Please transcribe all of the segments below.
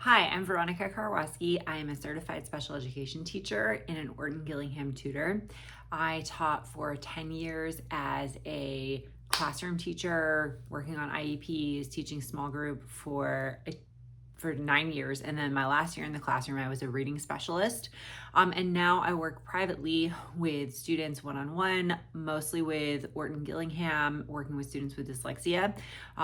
Hi, I'm Veronica Karwaski. I am a certified special education teacher and an Orton-Gillingham tutor. I taught for 10 years as a classroom teacher, working on IEPs, teaching small group for 9 years. And then my last year in the classroom, I was a reading specialist. And now I work privately with students one-on-one, mostly with Orton-Gillingham, working with students with dyslexia,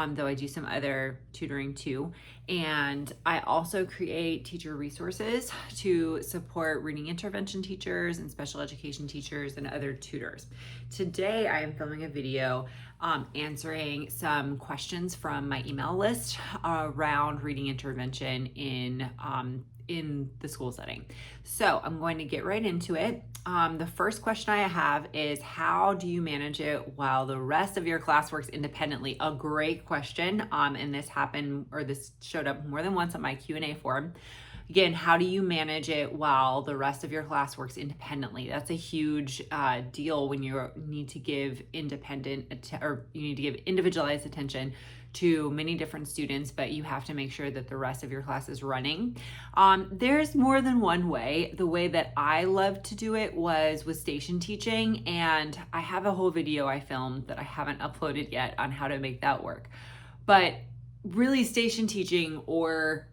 though I do some other tutoring too. And I also create teacher resources to support reading intervention teachers and special education teachers and other tutors. Today, I am filming a video answering some questions from my email list around reading intervention in the school setting. So I'm going to get right into it. The first question I have is, how do you manage it while the rest of your class works independently? A great question. And this showed up more than once on my Q&A form. Again, how do you manage it while the rest of your class works independently? That's a huge deal when you need to give individualized attention to many different students, but you have to make sure that the rest of your class is running. There's more than one way. The way that I love to do it was with station teaching, and I have a whole video I filmed that I haven't uploaded yet on how to make that work. But really, station teaching or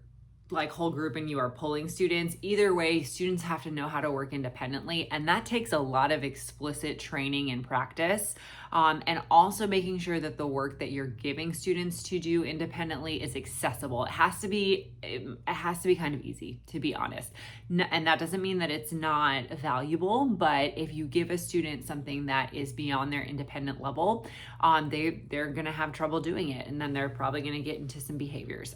like whole group and you are pulling students, either way, students have to know how to work independently. And that takes a lot of explicit training and practice. And also making sure that the work that you're giving students to do independently is accessible. It has to be kind of easy, to be honest. And that doesn't mean that it's not valuable, but if you give a student something that is beyond their independent level, they're gonna have trouble doing it. And then they're probably gonna get into some behaviors.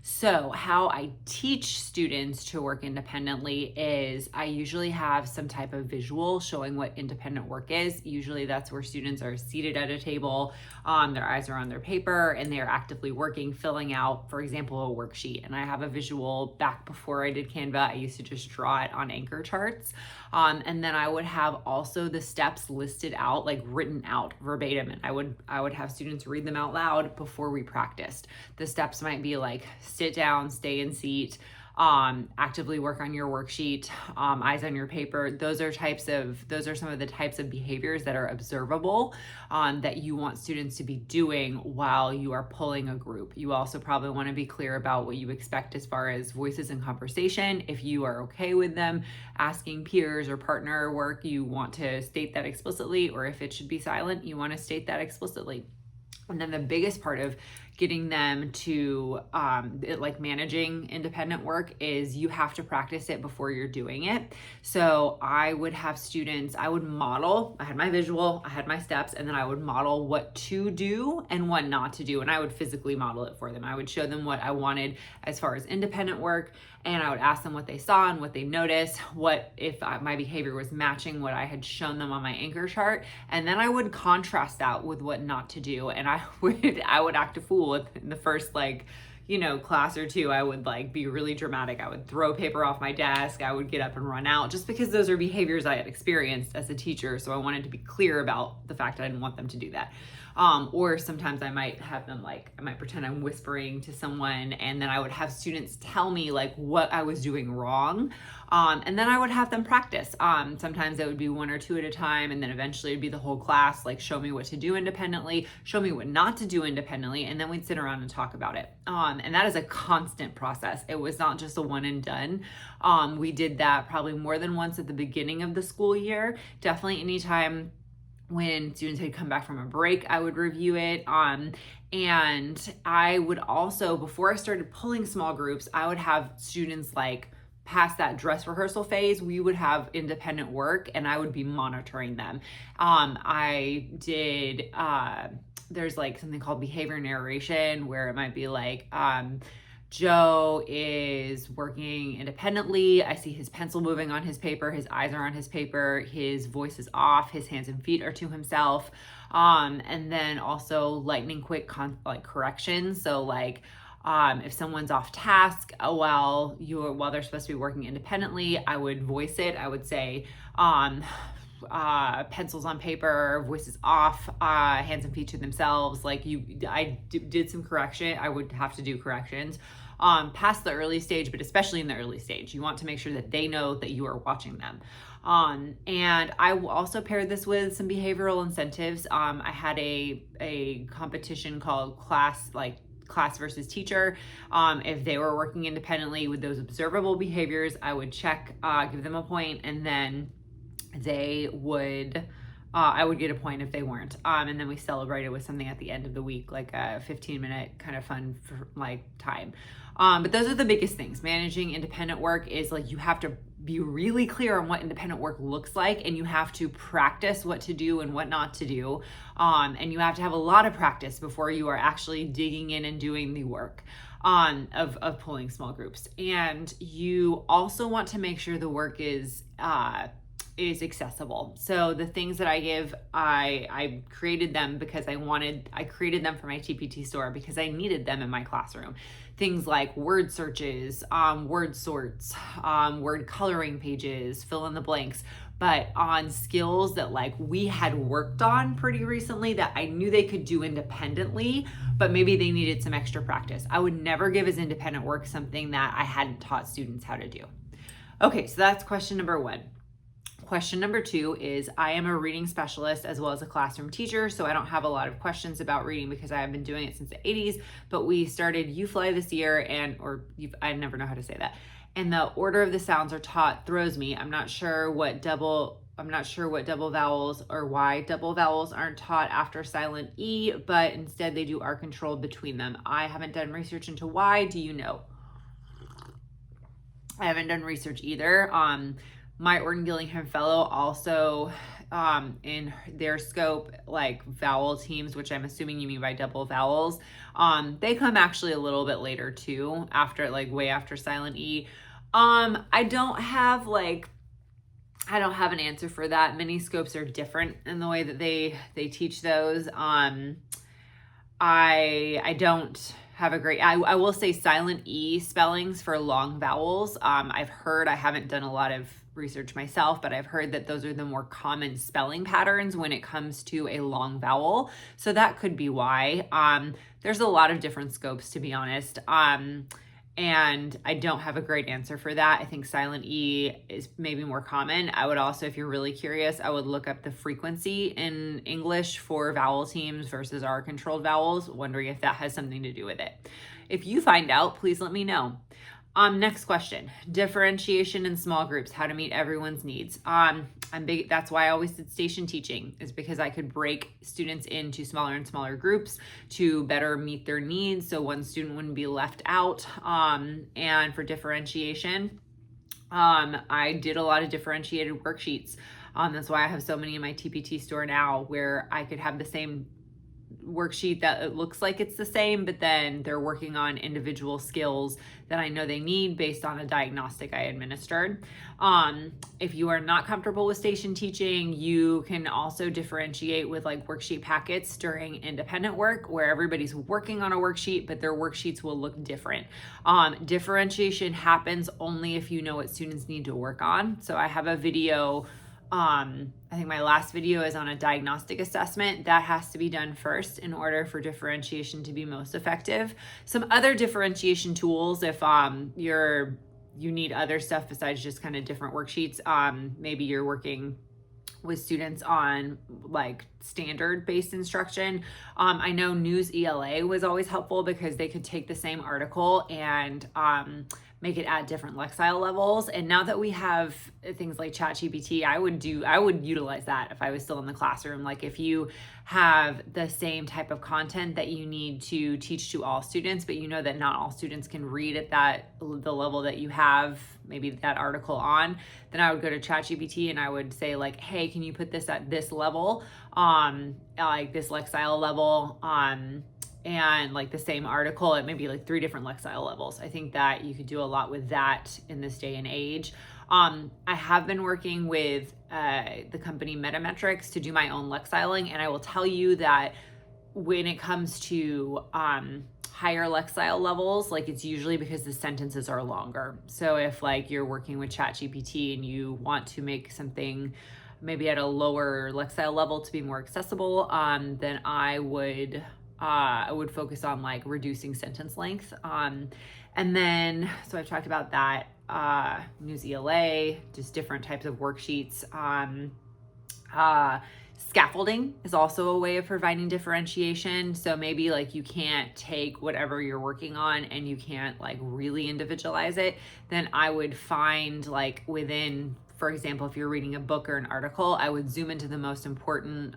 So how I teach students to work independently is I usually have some type of visual showing what independent work is. Usually that's where students are seated at a table, their eyes are on their paper, and they are actively working, filling out, for example, a worksheet. And I have a visual. Back before I did Canva, I used to just draw it on anchor charts. And then I would have also the steps listed out, like written out verbatim. And I would have students read them out loud before we practiced. The steps might be like sit down, stay in seat, actively work on your worksheet, eyes on your paper. Those are some of the types of behaviors that are observable, that you want students to be doing while you are pulling a group. You also probably want to be clear about what you expect as far as voices and conversation. If you are okay with them asking peers or partner work, you want to state that explicitly, or if it should be silent, you want to state that explicitly. And then the biggest part of getting them to managing independent work is you have to practice it before you're doing it. So I would have students, I would model, I had my visual, I had my steps, and then I would model what to do and what not to do. And I would physically model it for them. I would show them what I wanted as far as independent work, and I would ask them what they saw and what they noticed, what if my behavior was matching what I had shown them on my anchor chart. And then I would contrast that with what not to do. And I would act a fool in the first class or two. I would be really dramatic. I would throw paper off my desk. I would get up and run out, just because those are behaviors I had experienced as a teacher. So I wanted to be clear about the fact that I didn't want them to do that. Or sometimes I might have them I might pretend I'm whispering to someone, and then I would have students tell me what I was doing wrong. And then I would have them practice. Sometimes it would be one or two at a time, and then eventually it'd be the whole class, show me what to do independently, show me what not to do independently, and then we'd sit around and talk about it. And that is a constant process. It was not just a one and done. We did that probably more than once at the beginning of the school year. Definitely anytime when students had come back from a break, I would review it. And I would also, before I started pulling small groups, I would have students past that dress rehearsal phase, we would have independent work, and I would be monitoring them. I did, there's something called behavior narration, where it might be Joe is working independently. I see his pencil moving on his paper. His eyes are on his paper. His voice is off. His hands and feet are to himself. And then also lightning quick corrections. So if someone's off task while they're supposed to be working independently, I would voice it. I would say, pencils on paper, voices off, hands and feet to themselves. I did some correction. I would have to do corrections. past the early stage, but especially in the early stage. You want to make sure that they know that you are watching them. And I will also pair this with some behavioral incentives. I had a competition called class versus teacher. If they were working independently with those observable behaviors, I would check, give them a point, and then they would, I would get a point if they weren't. And then we celebrated with something at the end of the week, like a 15-minute kind of fun time. But those are the biggest things. Managing independent work is like, you have to be really clear on what independent work looks like, and you have to practice what to do and what not to do. And you have to have a lot of practice before you are actually digging in and doing the work of pulling small groups. And you also want to make sure the work is accessible. So the things that I give, I created them because I created them for my TPT store because I needed them in my classroom. Things like word searches, word sorts, word coloring pages, fill in the blanks, but on skills that like we had worked on pretty recently that I knew they could do independently, but maybe they needed some extra practice. I would never give as independent work something that I hadn't taught students how to do. Okay, so that's question number 1. Question number 2 is, I am a reading specialist as well as a classroom teacher, so I don't have a lot of questions about reading because I have been doing it since the 80s, but we started UFly this year, I never know how to say that. And the order of the sounds are taught throws me. I'm not sure what double vowels or why double vowels aren't taught after silent E, but instead they do are controlled between them. I haven't done research into why. Do you know? I haven't done research either. My Orton Gillingham fellow also, in their scope, like vowel teams, which I'm assuming you mean by double vowels, they come actually a little bit later too, after way after silent E. I don't have an answer for that. Many scopes are different in the way that they teach those. I don't have a great, I will say silent E spellings for long vowels. I haven't done a lot of research myself, but I've heard that those are the more common spelling patterns when it comes to a long vowel. So that could be why. There's a lot of different scopes, to be honest. And I don't have a great answer for that. I think silent E is maybe more common. I would also, if you're really curious, I would look up the frequency in English for vowel teams versus R controlled vowels, wondering if that has something to do with it. If you find out, please let me know. Next question, differentiation in small groups, how to meet everyone's needs. That's why I always did station teaching, is because I could break students into smaller and smaller groups to better meet their needs. So one student wouldn't be left out. And for differentiation, I did a lot of differentiated worksheets. That's why I have so many in my TPT store now, where I could have the same worksheet that it looks like it's the same, but then they're working on individual skills that I know they need based on a diagnostic I administered. If you are not comfortable with station teaching, you can also differentiate with worksheet packets during independent work, where everybody's working on a worksheet, but their worksheets will look different. Differentiation happens only if you know what students need to work on. So I have a video, I think my last video is on a diagnostic assessment. That has to be done first in order for differentiation to be most effective. Some other differentiation tools, if you need other stuff besides just kind of different worksheets, maybe you're working with students on standard based instruction. I know News ELA was always helpful because they could take the same article and make it at different Lexile levels. And now that we have things like ChatGPT, I would utilize that if I was still in the classroom. If you have the same type of content that you need to teach to all students, but you know that not all students can read at the level that you have maybe that article on, then I would go to ChatGPT and I would say hey, can you put this at this level, this Lexile level, and the same article at maybe 3 different Lexile levels. I think that you could do a lot with that in this day and age. I have been working with the company Metametrics to do my own Lexiling, and I will tell you that when it comes to higher Lexile levels, it's usually because the sentences are longer. So if you're working with ChatGPT and you want to make something maybe at a lower Lexile level to be more accessible, then I would focus on reducing sentence length. And then, so I've talked about that, News ELA, just different types of worksheets. Scaffolding is also a way of providing differentiation. So maybe like you can't take whatever you're working on and you can't like really individualize it. Then I would find like within, for example, if you're reading a book or an article, I would zoom into the most important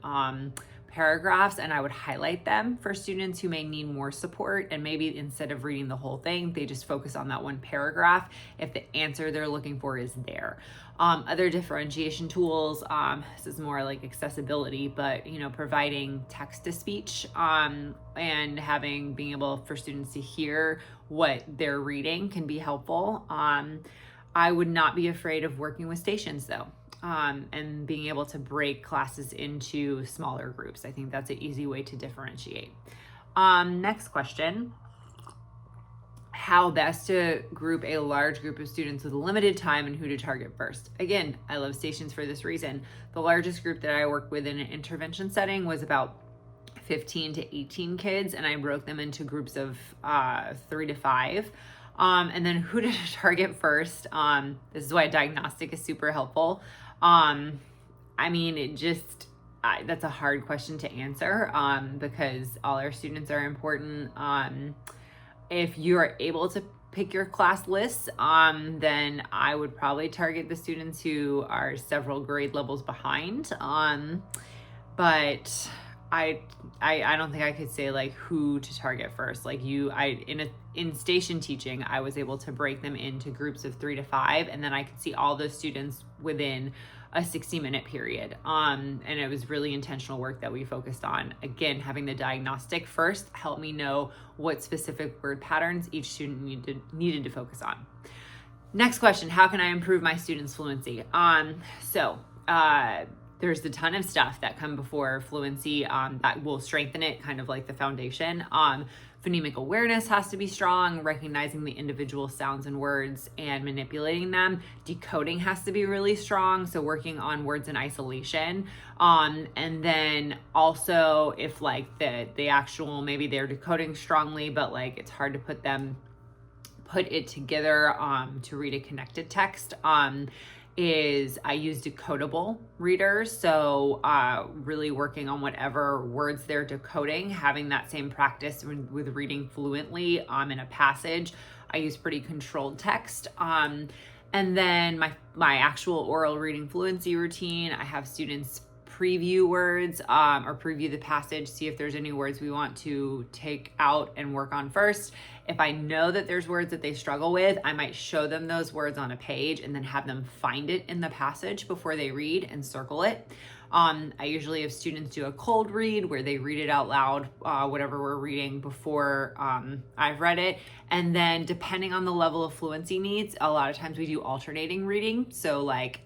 paragraphs and I would highlight them for students who may need more support. And maybe instead of reading the whole thing, they just focus on that one paragraph if the answer they're looking for is there. Other differentiation tools, this is more like accessibility, but providing text to speech and being able for students to hear what they're reading can be helpful. I would not be afraid of working with stations though. And being able to break classes into smaller groups. I think that's an easy way to differentiate. Next question. How best to group a large group of students with limited time and who to target first? Again, I love stations for this reason. The largest group that I worked with in an intervention setting was about 15 to 18 kids, and I broke them into groups of 3 to 5. And then who to target first? This is why diagnostic is super helpful. That's a hard question to answer because all our students are important. If you're able to pick your class lists, then I would probably target the students who are several grade levels behind. But I don't think I could say like who to target first. Like in station teaching, I was able to break them into groups of 3 to 5, and then I could see all those students within a 60-minute period. And it was really intentional work that we focused on. Again, having the diagnostic first helped me know what specific word patterns each student needed to focus on. Next question, how can I improve my students' fluency? There's a ton of stuff that come before fluency that will strengthen it, kind of like the foundation. Phonemic awareness has to be strong, recognizing the individual sounds and words and manipulating them. Decoding has to be really strong, so working on words in isolation. And then also if like the actual, maybe they're decoding strongly, but like it's hard to put it together to read a connected text. Is I use decodable readers. So really working on whatever words they're decoding, having that same practice with reading fluently in a passage. I use pretty controlled text. And then my actual oral reading fluency routine, I have students preview words or preview the passage, see if there's any words we want to take out and work on first. If I know that there's words that they struggle with, I might show them those words on a page and then have them find it in the passage before they read and circle it. I usually have students do a cold read where they read it out loud, whatever we're reading before I've read it. And then depending on the level of fluency needs, a lot of times we do alternating reading. So like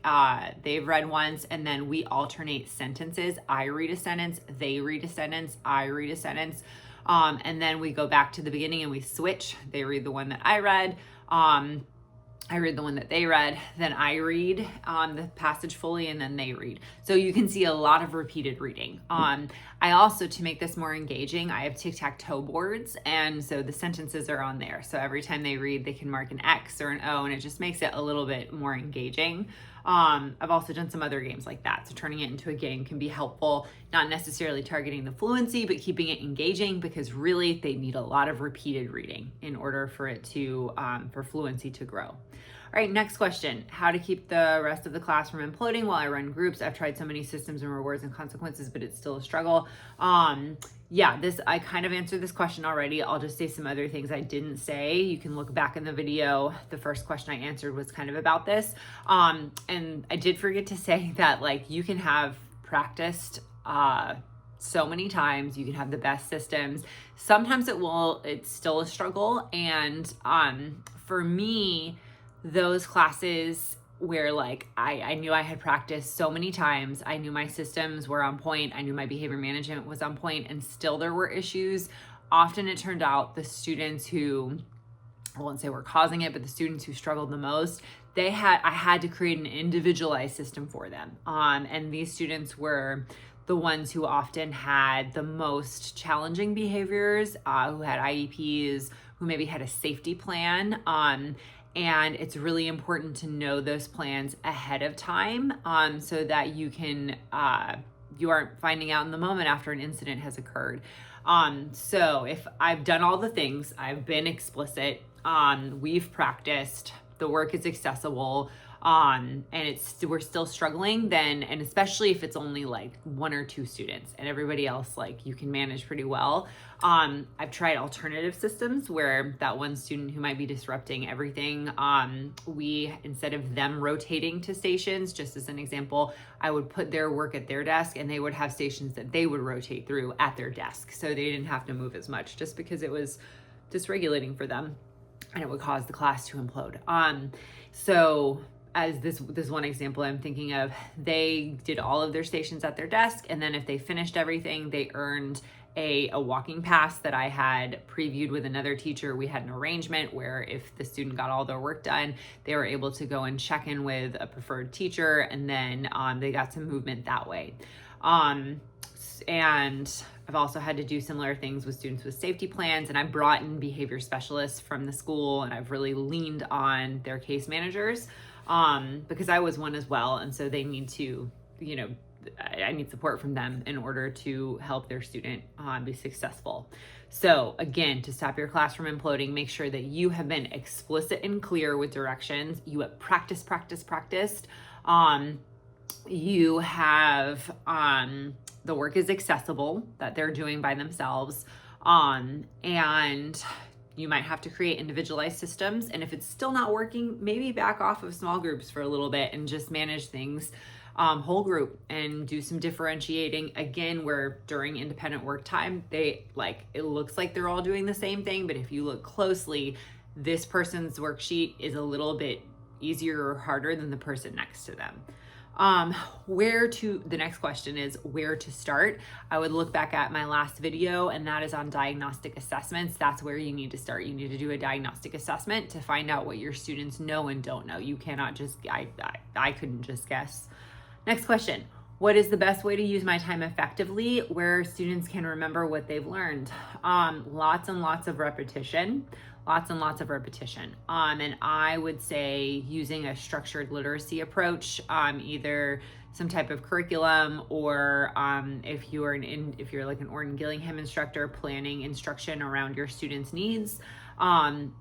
they've read once and then we alternate sentences. I read a sentence, they read a sentence, I read a sentence. And then we go back to the beginning and we switch. They read the one that I read. I read the one that they read, then I read the passage fully, and then they read. So you can see a lot of repeated reading. I also, to make this more engaging, I have tic-tac-toe boards, and so the sentences are on there. So every time they read, they can mark an X or an O, and it just makes it a little bit more engaging. I've also done some other games like that. So turning it into a game can be helpful, not necessarily targeting the fluency, but keeping it engaging, because really they need a lot of repeated reading in order for it to, for fluency to grow. All right, next question. How to keep the rest of the class from imploding while I run groups. I've tried so many systems and rewards and consequences, but it's still a struggle. I kind of answered this question already. I'll just say some other things I didn't say. You can look back in the video. The first question I answered was kind of about this. And I did forget to say that like you can have practiced so many times, you can have the best systems. Sometimes it's still a struggle. And for me, those classes where like I knew I had practiced so many times, I knew my systems were on point, I knew my behavior management was on point, and still there were issues. Often it turned out the students who, I won't say were causing it, but the students who struggled the most, I had to create an individualized system for them. And these students were the ones who often had the most challenging behaviors, who had IEPs, who maybe had a safety plan. And it's really important to know those plans ahead of time, so that you can, you aren't finding out in the moment after an incident has occurred. So if I've done all the things, I've been explicit, we've practiced, the work is accessible, and we're still struggling, then, and especially if it's only like 1 or 2 students and everybody else, like, you can manage pretty well. I've tried alternative systems where that one student who might be disrupting everything, we, instead of them rotating to stations, just as an example, I would put their work at their desk and they would have stations that they would rotate through at their desk. So they didn't have to move as much, just because it was dysregulating for them and it would cause the class to implode. So as this one example I'm thinking of, they did all of their stations at their desk, and then if they finished everything, they earned a walking pass that I had previewed with another teacher. We had an arrangement where if the student got all their work done, they were able to go and check in with a preferred teacher, and then they got some movement that way. And I've also had to do similar things with students with safety plans, and I brought in behavior specialists from the school, and I've really leaned on their case managers, because I was one as well. And so they need to, I need support from them in order to help their student be successful. So again, to stop your class from imploding, make sure that you have been explicit and clear with directions. You have practiced. You have, the work is accessible, that they're doing by themselves. And you might have to create individualized systems. And if it's still not working, maybe back off of small groups for a little bit and just manage things whole group, and do some differentiating. Again, where during independent work time, it looks like they're all doing the same thing, but if you look closely, this person's worksheet is a little bit easier or harder than the person next to them. The next question is where to start. I would look back at my last video, and that is on diagnostic assessments. That's where you need to start. You need to do a diagnostic assessment to find out what your students know and don't know. You cannot just, I couldn't just guess. Next question. What is the best way to use my time effectively where students can remember what they've learned? Lots and lots of repetition. And I would say using a structured literacy approach, either some type of curriculum, or if you're like an Orton Gillingham instructor, planning instruction around your students' needs. And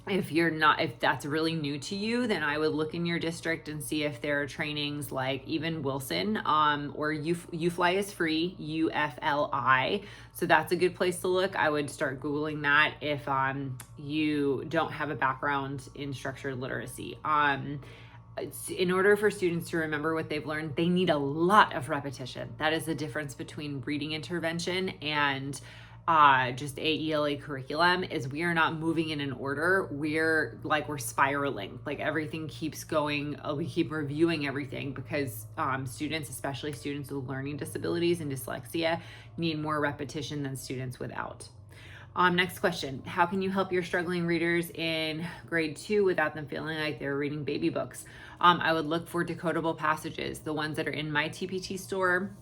if that's really new to you, then I would look in your district and see if there are trainings like even Wilson, or UFLI is free, UFLI. So that's a good place to look. I would start Googling that if you don't have a background in structured literacy. In order for students to remember what they've learned, they need a lot of repetition. That is the difference between reading intervention and just AELA curriculum, is we are not moving in an order. We're spiraling, like everything keeps going. We keep reviewing everything because students, especially students with learning disabilities and dyslexia, need more repetition than students without. Next question. How can you help your struggling readers in grade 2 without them feeling like they're reading baby books? I would look for decodable passages. The ones that are in my TPT store,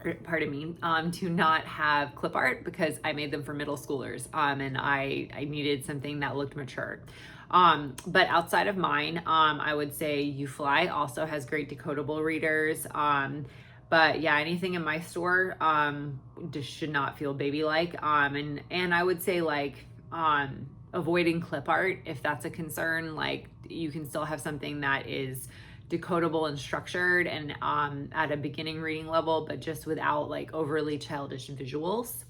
do not have clip art because I made them for middle schoolers, and I needed something that looked mature. But outside of mine, I would say UFLI also has great decodable readers. But yeah, anything in my store just should not feel baby-like. And I would say avoiding clip art if that's a concern. Like, you can still have something that is decodable and structured and at a beginning reading level, but just without like overly childish visuals.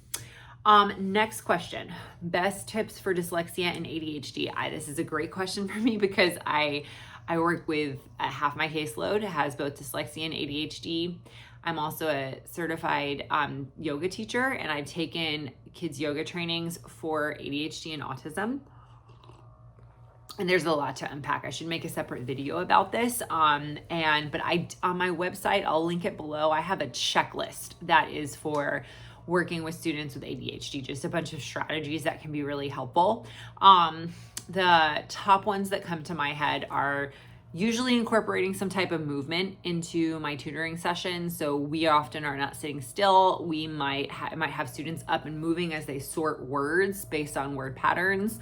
Next question. Best tips for dyslexia and ADHD. This is a great question for me because I work with half my caseload has both dyslexia and ADHD. I'm also a certified yoga teacher, and I've taken kids yoga trainings for ADHD and autism. And there's a lot to unpack. I should make a separate video about this. But on my website, I'll link it below. I have a checklist that is for working with students with ADHD, just a bunch of strategies that can be really helpful. The top ones that come to my head are Usually incorporating some type of movement into my tutoring sessions. So we often are not sitting still. We might have students up and moving as they sort words based on word patterns,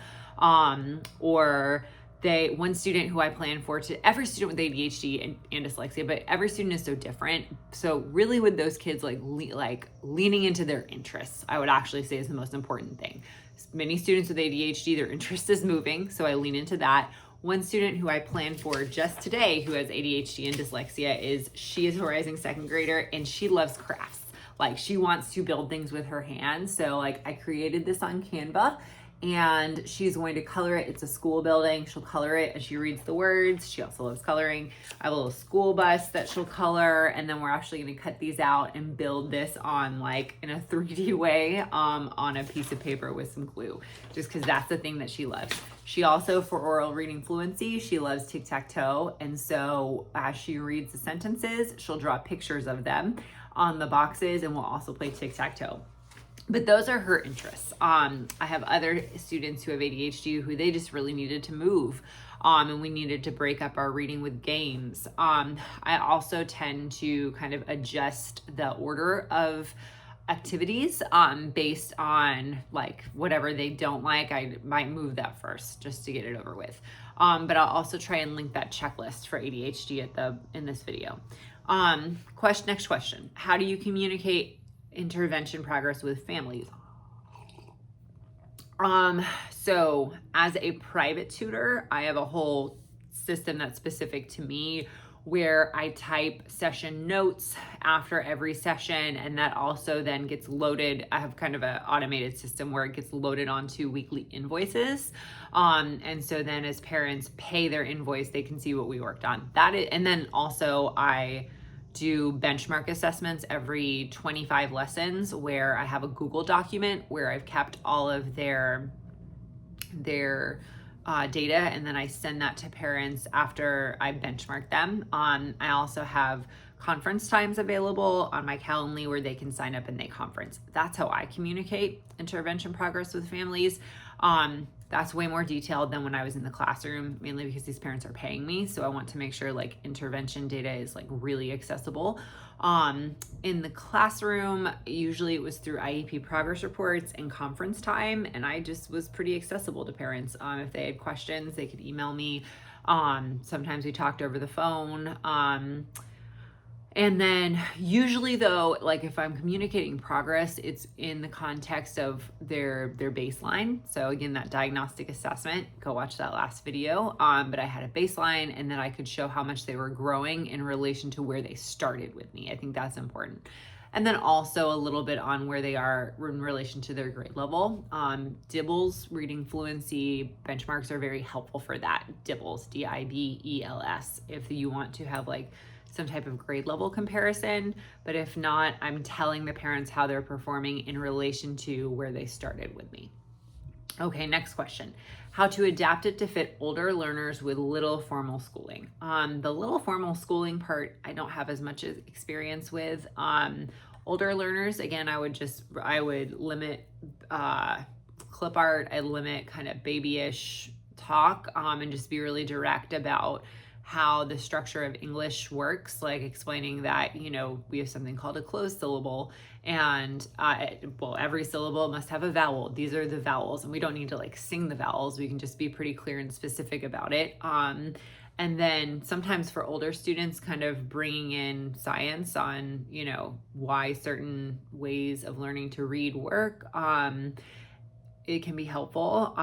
or one student who I plan for, to every student with ADHD and dyslexia, but every student is so different. So really with those kids, like leaning into their interests, I would actually say is the most important thing. Many students with ADHD, their interest is moving, so I lean into that. One student who I plan for just today who has ADHD and dyslexia she is a rising second grader and she loves crafts. Like she wants to build things with her hands. So like I created this on Canva and she's going to color it. It's a school building. She'll color it as she reads the words. She also loves coloring. I have a little school bus that she'll color, and then we're actually going to cut these out and build this on like in a 3D way on a piece of paper with some glue, just because that's the thing that she loves. She also, for oral reading fluency, she loves tic-tac-toe, and so as she reads the sentences, she'll draw pictures of them on the boxes, and we'll also play tic-tac-toe. But those are her interests. I have other students who have ADHD who they just really needed to move, and we needed to break up our reading with games. I also tend to kind of adjust the order of activities based on like whatever they don't like. I might move that first just to get it over with. But I'll also try and link that checklist for ADHD in this video. Next question. How do you communicate intervention progress with families? So as a private tutor, I have a whole system that's specific to me where I type session notes after every session, and that also then gets loaded. I have kind of an automated system where it gets loaded onto weekly invoices. And so then as parents pay their invoice, they can see what we worked on. And then also I do benchmark assessments every 25 lessons where I have a Google document where I've kept all of their data, and then I send that to parents after I benchmark them. I also have conference times available on my Calendly where they can sign up and they conference. That's how I communicate intervention progress with families. That's way more detailed than when I was in the classroom, mainly because these parents are paying me. So I want to make sure like intervention data is like really accessible. In the classroom, usually it was through IEP progress reports and conference time. And I just was pretty accessible to parents. If they had questions, they could email me. Sometimes we talked over the phone. And then usually though, like if I'm communicating progress, it's in the context of their baseline. So again, that diagnostic assessment, go watch that last video. But I had a baseline, and then I could show how much they were growing in relation to where they started with me. I think that's important. And then also a little bit on where they are in relation to their grade level. DIBELS, reading fluency benchmarks, are very helpful for that. DIBELS, DIBELS, if you want to have like some type of grade level comparison. But if not, I'm telling the parents how they're performing in relation to where they started with me. Okay, next question. How to adapt it to fit older learners with little formal schooling. The little formal schooling part, I don't have as much experience with. Older learners, again, I would limit clip art, I limit kind of babyish talk, and just be really direct about how the structure of English works, like explaining that, we have something called a closed syllable, and every syllable must have a vowel. These are the vowels, and we don't need to like sing the vowels. We can just be pretty clear and specific about it. And then sometimes for older students, kind of bringing in science on, why certain ways of learning to read work, it can be helpful.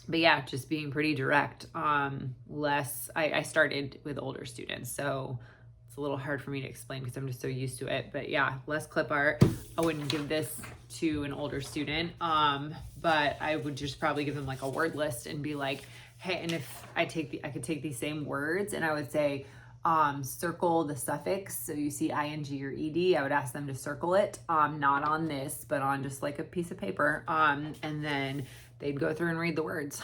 But yeah, just being pretty direct. I started with older students, so it's a little hard for me to explain because I'm just so used to it. But yeah, less clip art. I wouldn't give this to an older student, but I would just probably give them like a word list and be like, hey, and if I could take these same words and I would say, circle the suffix. So you see ing or ed, I would ask them to circle it, not on this, but on just like a piece of paper. And then they'd go through and read the words.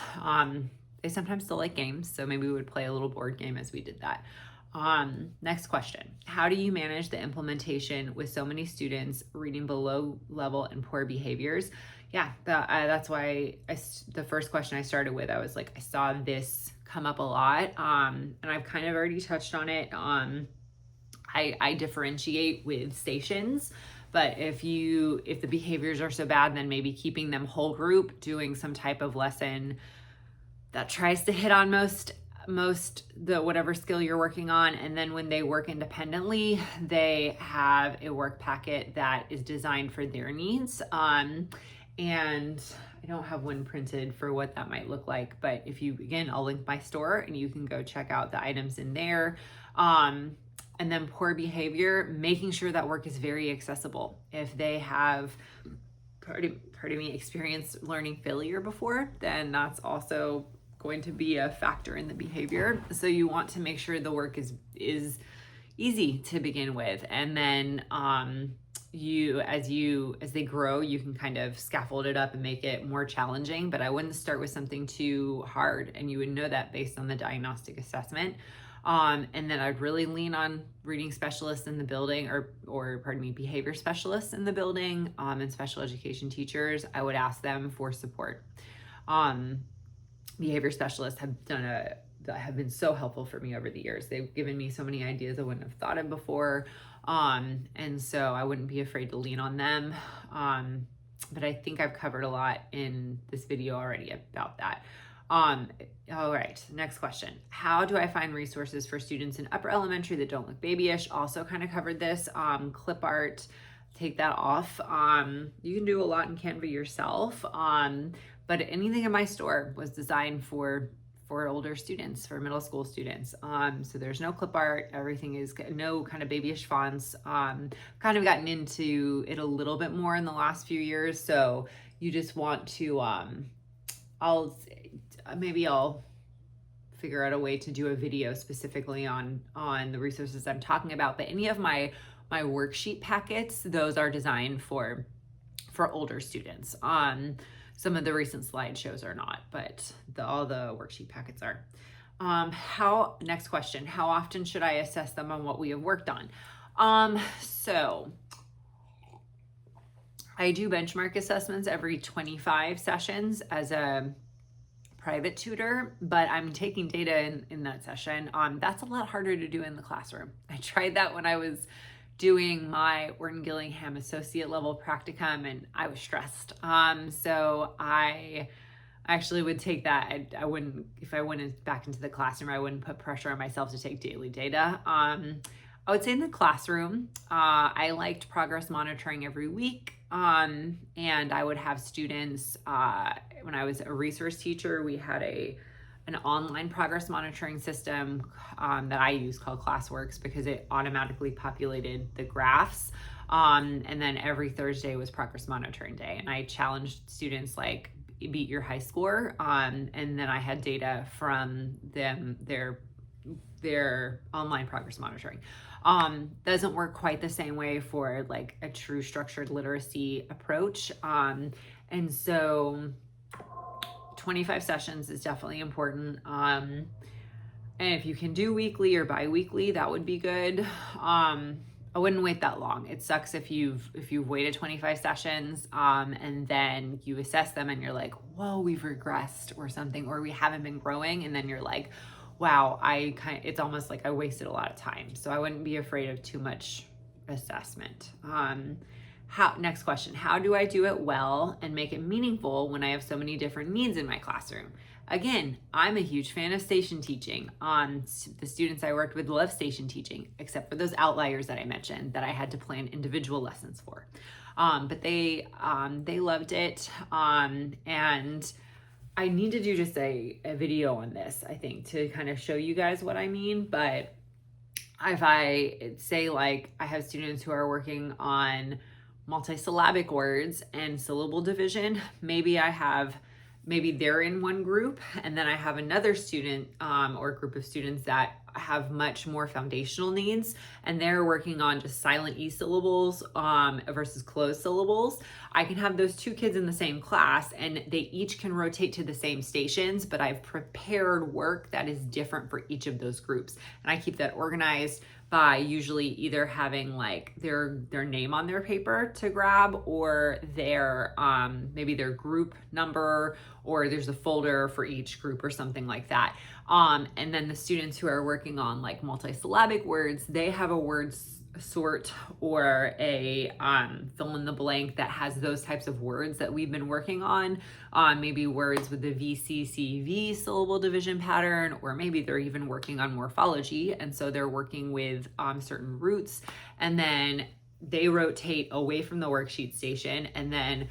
They sometimes still like games, so maybe we would play a little board game as we did that. Next question. How do you manage the implementation with so many students reading below level and poor behaviors? Yeah, that's why the first question I started with, I was like, I saw this come up a lot. And I've kind of already touched on it. I differentiate with stations, but if the behaviors are so bad, then maybe keeping them whole group, doing some type of lesson that tries to hit on most the whatever skill you're working on. And then when they work independently, they have a work packet that is designed for their needs. And I don't have one printed for what that might look like, but again, I'll link my store and you can go check out the items in there. And then poor behavior, making sure that work is very accessible. If they have, pardon me, experienced learning failure before, then that's also going to be a factor in the behavior. So you want to make sure the work is easy to begin with. And then as they grow, you can kind of scaffold it up and make it more challenging, but I wouldn't start with something too hard, and you would know that based on the diagnostic assessment. And then I'd really lean on reading specialists in the building, or pardon me, behavior specialists in the building, and special education teachers. I would ask them for support. Behavior specialists have been so helpful for me over the years. They've given me so many ideas I wouldn't have thought of before. And so I wouldn't be afraid to lean on them. But I think I've covered a lot in this video already about that. All right, next question. How do I find resources for students in upper elementary that don't look babyish? Also kind of covered this. Clip art, take that off. You can do a lot in Canva yourself. But anything in my store was designed for older students, for middle school students. So there's no clip art. Everything is no kind of babyish fonts. Kind of gotten into it a little bit more in the last few years. So you just want to, I'll figure out a way to do a video specifically on the resources I'm talking about. But any of my worksheet packets, those are designed for older students. Some of the recent slideshows are not, but all the worksheet packets are. Next question, how often should I assess them on what we have worked on? So I do benchmark assessments every 25 sessions as a private tutor, but I'm taking data in that session. That's a lot harder to do in the classroom. I tried that when I was doing my Orton Gillingham associate level practicum, and I was stressed. So I actually would take that. If I went back into the classroom, I wouldn't put pressure on myself to take daily data. I would say in the classroom, I liked progress monitoring every week. And I would have students, when I was a resource teacher, we had an online progress monitoring system that I use called Classworks, because it automatically populated the graphs. And then every Thursday was progress monitoring day. And I challenged students like, beat your high score. And then I had data from them, their online progress monitoring. Doesn't work quite the same way for like a true structured literacy approach. And so 25 sessions is definitely important. And if you can do weekly or bi-weekly, that would be good. I wouldn't wait that long. It sucks if you've waited 25 sessions, and then you assess them and you're like, whoa, we've regressed or something, or we haven't been growing. And then you're like, wow, it's almost like I wasted a lot of time. So I wouldn't be afraid of too much assessment. Next question, how do I do it well and make it meaningful when I have so many different needs in my classroom? Again, I'm a huge fan of station teaching. The students I worked with love station teaching, except for those outliers that I mentioned that I had to plan individual lessons for. But they loved it. And I need to do just a video on this, I think, to kind of show you guys what I mean. But if I say, like, I have students who are working on multisyllabic words and syllable division, maybe they're in one group, and then I have another student or group of students that have much more foundational needs, and they're working on just silent E syllables versus closed syllables. I can have those two kids in the same class, and they each can rotate to the same stations, but I've prepared work that is different for each of those groups. And I keep that organized by usually either having like their name on their paper to grab, or their maybe their group number, or there's a folder for each group or something like that. And then the students who are working on like multisyllabic words, they have a word sort or a fill in the blank that has those types of words that we've been working on, maybe words with the VCCV syllable division pattern, or maybe they're even working on morphology, and so they're working with certain roots, and then they rotate away from the worksheet station, and then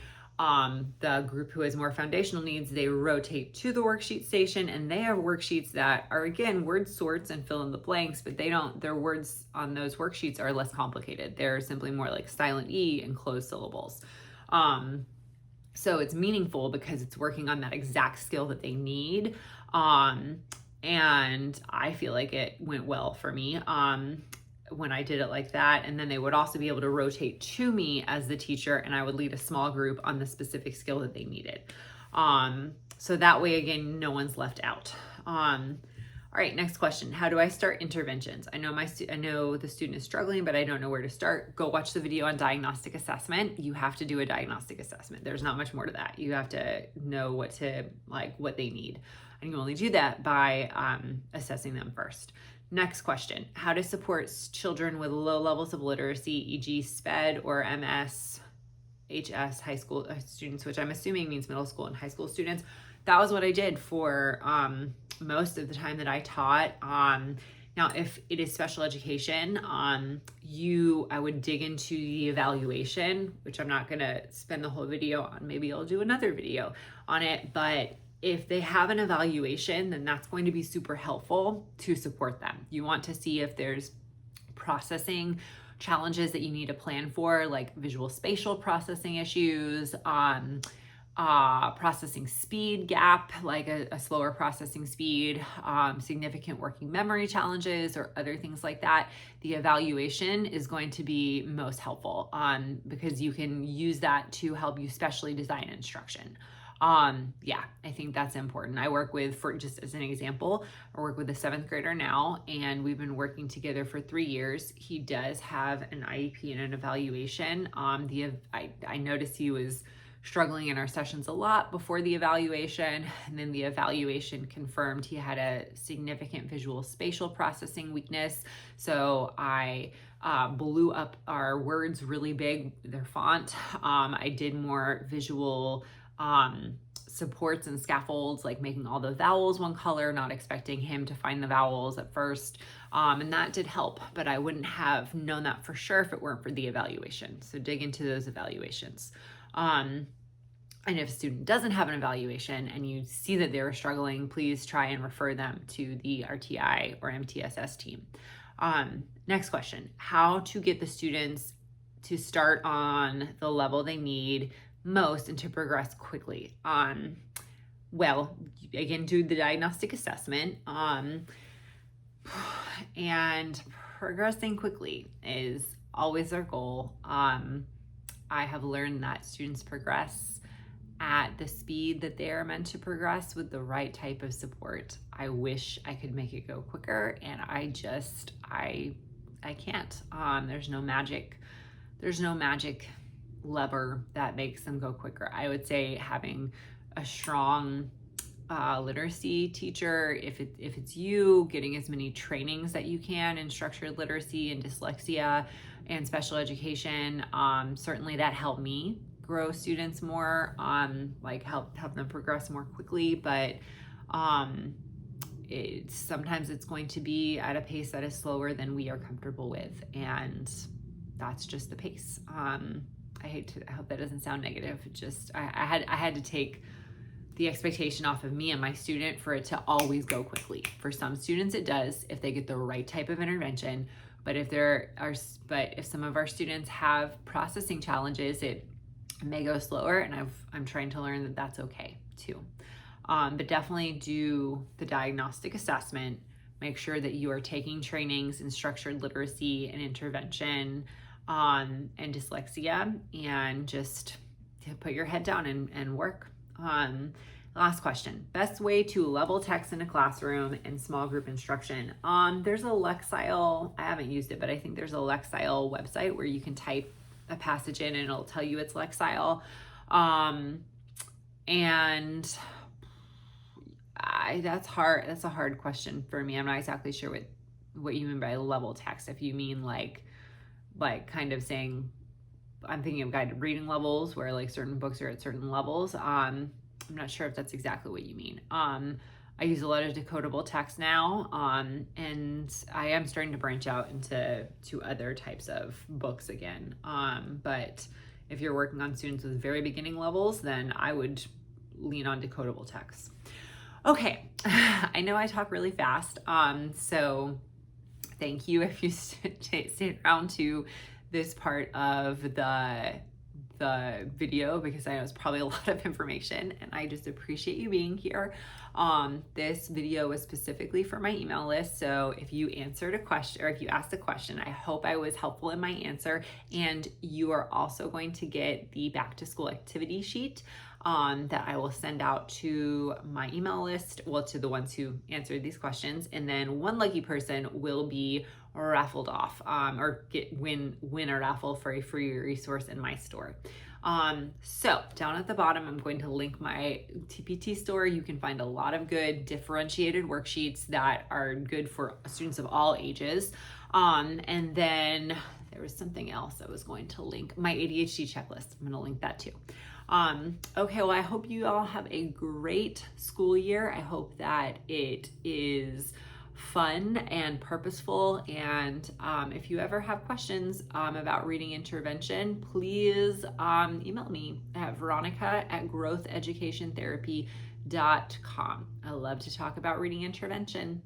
the group who has more foundational needs, they rotate to the worksheet station, and they have worksheets that are, again, word sorts and fill in the blanks, but their words on those worksheets are less complicated. They're simply more like silent E and closed syllables. So it's meaningful because it's working on that exact skill that they need. And I feel like it went well for me. When I did it like that. And then they would also be able to rotate to me as the teacher, and I would lead a small group on the specific skill that they needed. So that way, again, no one's left out. All right, next question. How do I start interventions? I know the student is struggling, but I don't know where to start. Go watch the video on diagnostic assessment. You have to do a diagnostic assessment. There's not much more to that. You have to know what they need. And you only do that by assessing them first. Next question, how to support children with low levels of literacy, e.g. SPED or MS, HS high school students, which I'm assuming means middle school and high school students. That was what I did for most of the time that I taught. Now, if it is special education, I would dig into the evaluation, which I'm not gonna spend the whole video on. Maybe I'll do another video on it, but if they have an evaluation, then that's going to be super helpful to support them. You want to see if there's processing challenges that you need to plan for, like visual spatial processing issues, processing speed gap, like a slower processing speed, significant working memory challenges, or other things like that. The evaluation is going to be most helpful because you can use that to help you specially design instruction. I think that's important. I work with, for just as an example, I work with a 7th grader now, and we've been working together for 3 years. He does have an IEP and an evaluation. I noticed he was struggling in our sessions a lot before the evaluation, and then the evaluation confirmed he had a significant visual spatial processing weakness. So I blew up our words really big, their font. I did more visual supports and scaffolds, like making all the vowels one color, not expecting him to find the vowels at first. And that did help, but I wouldn't have known that for sure if it weren't for the evaluation. So dig into those evaluations. And if a student doesn't have an evaluation and you see that they're struggling, please try and refer them to the RTI or MTSS team. Next question, how to get the students to start on the level they need most and to progress quickly. Well, again, do the diagnostic assessment, and progressing quickly is always our goal. I have learned that students progress at the speed that they are meant to progress with the right type of support. I wish I could make it go quicker, and I can't. There's no magic lever that makes them go quicker. I would say having a strong literacy teacher, if it's you, getting as many trainings that you can in structured literacy and dyslexia and special education, certainly that helped me grow students more, help them progress more quickly. But sometimes it's going to be at a pace that is slower than we are comfortable with, and that's just the pace. I hope that doesn't sound negative. I had to take the expectation off of me and my student for it to always go quickly. For some students it does if they get the right type of intervention, but if some of our students have processing challenges, it may go slower, and I'm trying to learn that that's okay too. But definitely do the diagnostic assessment. Make sure that you are taking trainings in structured literacy and intervention and dyslexia, and just put your head down and work. Last question, best way to level text in a classroom and small group instruction. There's a Lexile, I haven't used it, but I think there's a Lexile website where you can type a passage in and it'll tell you it's Lexile. And That's hard. That's a hard question for me. I'm not exactly sure what you mean by level text. If you mean like kind of saying, I'm thinking of guided reading levels where like certain books are at certain levels. I'm not sure if that's exactly what you mean. I use a lot of decodable text now, and I am starting to branch out into other types of books again. But if you're working on students with very beginning levels, then I would lean on decodable text. Okay, I know I talk really fast, so thank you if you stayed around to this part of the video, because I know it's probably a lot of information, and I just appreciate you being here. This video was specifically for my email list, so if you answered a question or if you asked a question, I hope I was helpful in my answer, and you are also going to get the back to school activity sheet that I will send out to my email list, well, to the ones who answered these questions, and then one lucky person will be raffled off or win a raffle for a free resource in my store. So down at the bottom, I'm going to link my TPT store. You can find a lot of good differentiated worksheets that are good for students of all ages. And then there was something else I was going to link, my ADHD checklist. I'm going to link that too. Okay, well, I hope you all have a great school year. I hope that it is fun and purposeful. And if you ever have questions about reading intervention, please email me at veronica@growtheducationtherapy.com. I love to talk about reading intervention.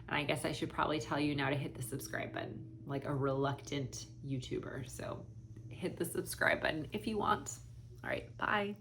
And I guess I should probably tell you now to hit the subscribe button, like a reluctant YouTuber. So hit the subscribe button if you want. All right, bye.